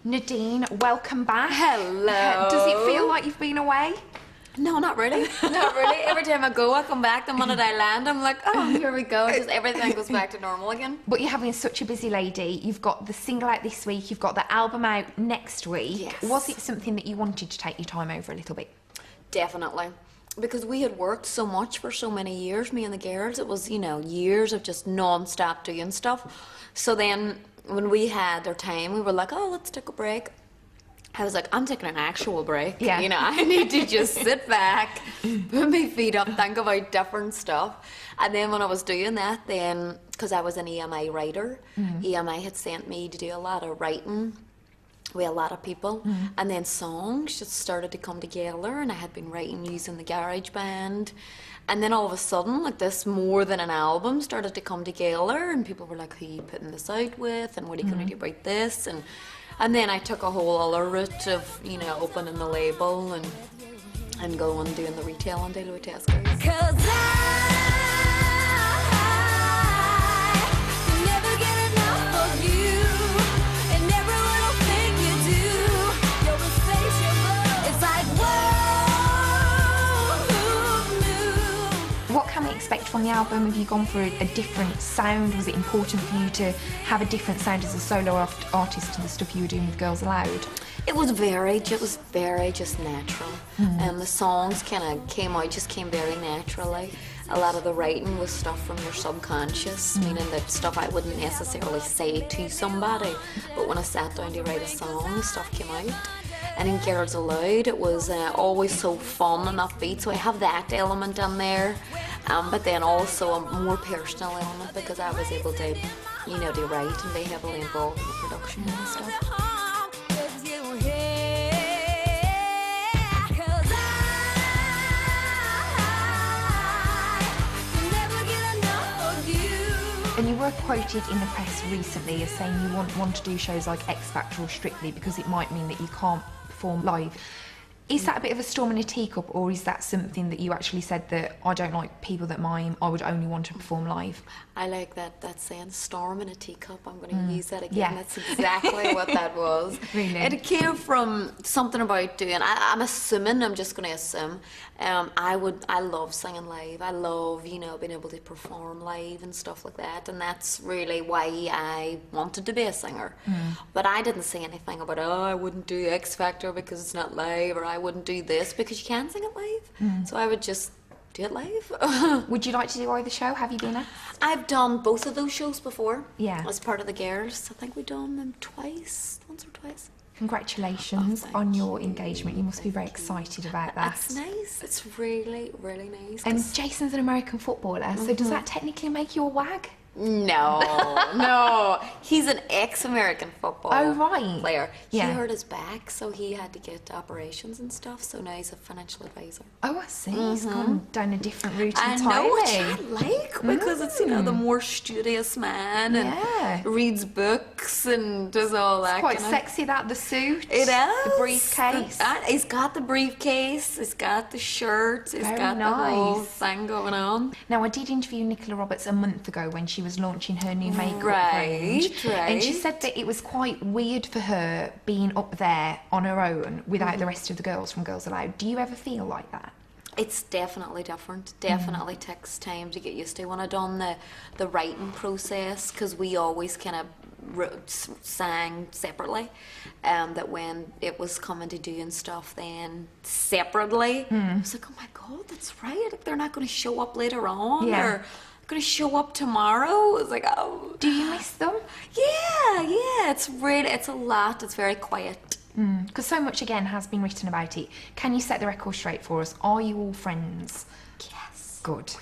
Nadine, welcome back. Hello. Does it feel like you've been away? No, not really. Not really. Every time I go, I come back. The minute I land, I'm like, oh, here we go. Just everything goes back to normal again. But you're having such a busy lady. You've got the single out this week. You've got the album out next week. Yes. Was it something that you wanted to take your time over a little bit? Definitely. Because we had worked so much for so many years, me and the girls. It was, you know, years of just non-stop doing stuff. So then when we had our time, we were like, oh, let's take a break. I was like, I'm taking an actual break. Yeah. You know, I need to just sit back, put my feet up, think about different stuff. And then when I was doing that, then, because I was an EMI writer, EMI had sent me to do a lot of writing with a lot of people. And then songs just started to come together, and I had been writing using the garage band. And then all of a sudden, like this more than an album started to come together, and people were like, who are you putting this out with? And what are you going to do about this? And then I took a whole other route of, you know, opening the label and going doing the retail and deal with Tesco. 'Cause I never get enough of you, and every little thing you do, you're insatiable. It's like, whoa, What can we expect from the album? Have you gone for a different sound? Was it important for you to have a different sound as a solo artist to the stuff you were doing with Girls Aloud? It was very just natural. And the songs kind of came very naturally. A lot of the writing was stuff from your subconscious, meaning that stuff I wouldn't necessarily say to somebody, but when I sat down to write a song, stuff came out. And in Girls Aloud, it was always so fun and upbeat, so I have that element in there, but then also a more personal element because I was able to, you know, to write and be heavily involved in the production and stuff. And you were quoted in the press recently as saying you want to do shows like X Factor or Strictly because it might mean that you can't perform live. Is that a bit of a storm in a teacup, or is that something that you actually said that I don't like people that mime, I would only want to perform live? I like that saying, storm in a teacup. I'm going to use that again. Yeah. That's exactly what that was. Really? It came from something about doing, I'm assuming, I'm just going to assume, I love singing live. I love, you know, being able to perform live and stuff like that. And that's really why I wanted to be a singer. But I didn't say anything about, oh, I wouldn't do X Factor because it's not live, or I wouldn't do this because you can sing it live. So I would just do it live. Would you like to do either show? Have you been asked? I've done both of those shows before. Yeah. As part of the Girls. I think we've done them once or twice. Congratulations thank on your engagement. You must be very excited about that. That's nice. It's really, really nice. And Jason's an American footballer, so does that technically make you a wag? No. He's an ex-American football player. Yeah. He hurt his back, so he had to get operations and stuff, so now he's a financial advisor. Oh, I see. He's gone down a different route I entirely. know, which I like, because it's, you know, the more studious man and reads books and does all that. It's quite sexy, that, the suit. It is. The briefcase. He's got the briefcase, he's got the shirt, he's got the whole thing going on. Now, I did interview Nicola Roberts a month ago when she was launching her new makeup range. Right. And she said that it was quite weird for her being up there on her own without the rest of the girls from Girls Aloud. Do you ever feel like that? It's definitely different. Definitely takes time to get used to. When I done the writing process, because we always kind of sang separately, that when it was coming to doing stuff then separately, I was like, oh my God, that's right. Like, they're not going to show up later on. Yeah. Or going to show up tomorrow. It's like, oh. Do you miss them? Yeah. It's a lot. It's very quiet. Because so much, again, has been written about it. Can you set the record straight for us? Are you all friends? Yes. Good.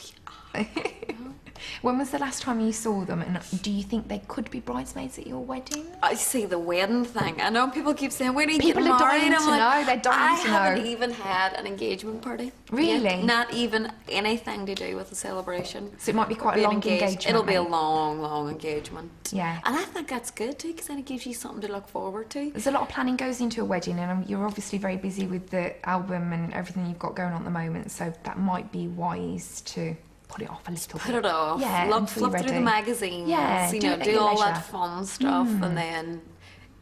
When was the last time you saw them, and do you think they could be bridesmaids at your wedding? I see the wedding thing. I know people keep saying, when are you People getting are married? dying to know. They're dying to know. I haven't even had an engagement party. Really? Yet. Not even anything to do with the celebration. So it might be quite a long engagement. It'll be a mate. long engagement. Yeah. And I think that's good too, because then it gives you something to look forward to. There's a lot of planning goes into a wedding, and you're obviously very busy with the album and everything you've got going on at the moment, so that might be wise to put it off a little Put bit. it off. Yeah, Flip until you're through the ready. magazines. Yeah, you do know, it at do your all leisure. that fun stuff, and then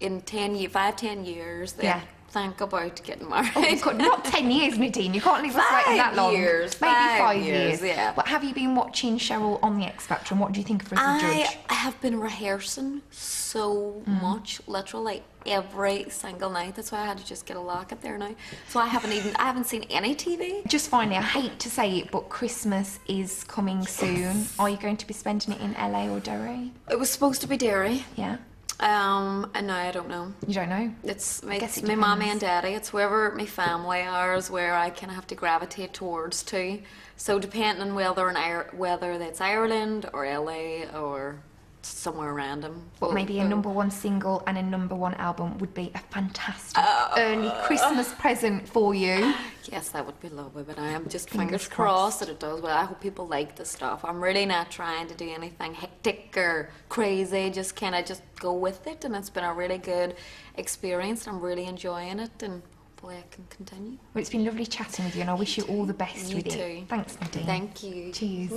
in 10 years, then Yeah. think about getting married. Oh, God, not 10 years, Nadine. You can't leave us waiting that long. 5 years, Maybe 5 5 years, yeah. But have you been watching Cheryl on the X Factor, and what do you think of her as a judge? I have been rehearsing so much, literally every single night. That's why I had to just get a locket there now. So I haven't seen any TV. Just finally, I hate to say it, but Christmas is coming soon. Are you going to be spending it in LA or Derry? It was supposed to be Derry, Yeah. and now I don't know. You don't know? It's guess it my mommy depends. and daddy. It's wherever my family are is where I kind of have to gravitate towards too. So depending on whether that's Ireland or LA or somewhere random. But maybe a #1 single and a #1 album would be a fantastic early Christmas present for you. Yes, that would be lovely, but I am just Fingers fingers crossed that it does. Well, I hope people like the stuff. I'm really not trying to do anything hectic or crazy, just kind of just go with it, and it's been a really good experience. I'm really enjoying it, and hopefully I can continue. Well, it's been lovely chatting with you, and I wish you all the best You with too. it. Thanks, Nadine. Thank you. Cheers.